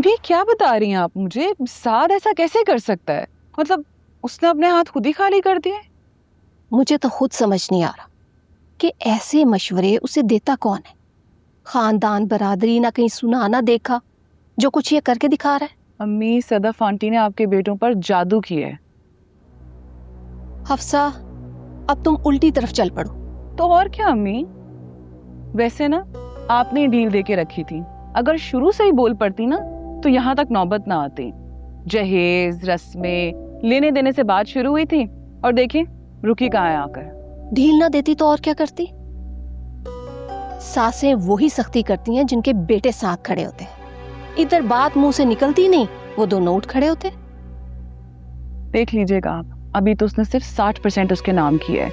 अम्मी क्या बता रही हैं आप मुझे? साद ऐसा कैसे कर सकता है? मतलब उसने अपने हाथ खुद ही खाली कर दिए? मुझे तो खुद समझ नहीं आ रहा कि ऐसे मशवरे उसे देता कौन है। खानदान बरादरी ना कहीं सुना ना देखा, जो कुछ ये करके दिखा रहा है। अम्मी, सदफ आंटी ने आपके बेटों पर जादू किया है। हफ्सा, अब तुम उल्टी तरफ चल पड़ो। तो और क्या अम्मी? वैसे ना आपने डील दे के रखी थी, अगर शुरू से ही बोल पड़ती ना तो यहाँ तक नौबत ना आती। जहेज रस्में लेने देने से बात शुरू हुई थी और देखिए रुकी कहाँ है आकर। ढील ना देती तो और क्या करती? सासें वही सख्ती करती हैं जिनके बेटे साथ खड़े होते हैं। इधर बात मुंह से निकलती नहीं, वो दोनों उठ खड़े होते। देख लीजिएगा आप, अभी तो उसने सिर्फ 60% उसके नाम किया है,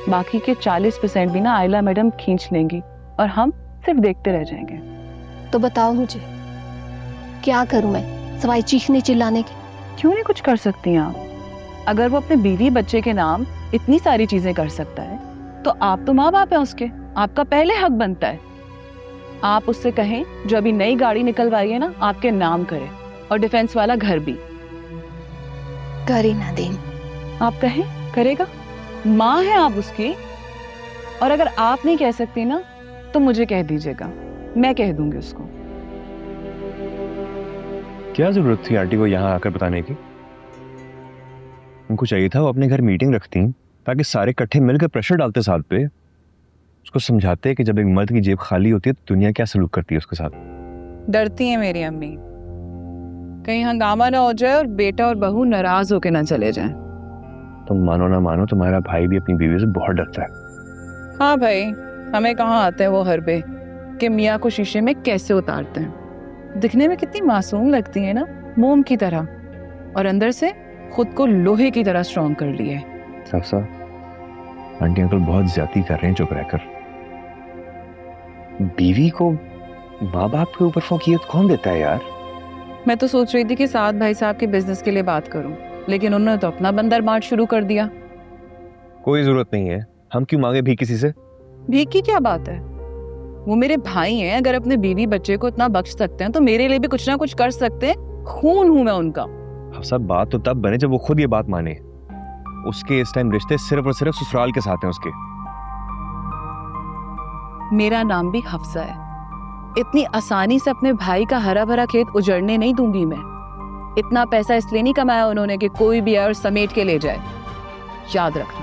बाकी के 40% भी ना आयला मैडम खींच लेंगी और हम सिर्फ देखते रह जाएंगे। तो बताओ मुझे क्या करूं मैं सवाई चीखने चिल्लाने के? क्यों नहीं कुछ कर सकती हैं आप? अगर वो अपने बीवी बच्चे के नाम इतनी सारी चीजें कर सकता है तो आप तो माँ बाप हैं उसके, आपका पहले हक बनता है। आप उससे कहें जो अभी नई गाड़ी निकलवाई है ना आपके नाम करे, और डिफेंस वाला घर भी। कर ही ना दें। आप कहें करेगा? माँ है आप उसकी। और अगर आप नहीं कह सकती ना तो मुझे कह दीजिएगा, मैं कह दूंगी उसको। क्या जरूरत थी आंटी को यहाँ आकर बताने की? उनको चाहिए था वो अपने घर मीटिंग रखती ताकि सारे इकट्ठे मिलकर प्रेशर डालते साथ पे, उसको समझाते कि जब एक मर्द की जेब खाली होती है तो दुनिया क्या सलूक करती है उसके साथ। डरती है मेरी अम्मी, कहीं हंगामा ना हो जाए और बेटा और बहू नाराज होके ना चले जाएं। तुम मानो ना मानो, तुम्हारा भाई भी अपनी बीवी से बहुत डरता है। हाँ भाई, हमें कहाँ आते हैं वो हरबे कि मियाँ को शीशे में कैसे उतारते हैं। दिखने में कितनी मासूम लगती है ना, मोम की तरह, और अंदर से खुद को लोहे की तरह स्ट्रॉन्ग कर लिए। सफसा, आंटी अंकल बहुत ज्यादती कर रहे हैं चुप रहकर। बीवी को माँ बाप के ऊपर फोकियत कौन देता है यार? मैं तो सोच रही थी कि साद भाई साहब के बिजनेस के लिए बात करूं, लेकिन उन्होंने तो अपना बंदर मार्ट शुरू कर दिया। कोई जरूरत नहीं है, हम क्यों मांगे भी किसी से? भीख की क्या बात है? वो मेरे भाई हैं, अगर अपने बीवी बच्चे को इतना बख्श सकते हैं तो मेरे लिए भी कुछ ना कुछ कर सकते हैं। खून हूं मैं उनका। सब बात तो तब बने जब वो खुद ये बात माने। उसके इस टाइम रिश्ते सिर्फ और सिर्फ ससुराल के साथ हैं उसके। मेरा नाम भी हफ्सा है। इतनी आसानी से अपने भाई का हरा भरा खेत उजड़ने नहीं दूंगी मैं। इतना पैसा इसलिए नहीं कमाया उन्होंने कि कोई भी आए और समेट के ले जाए, याद रखना।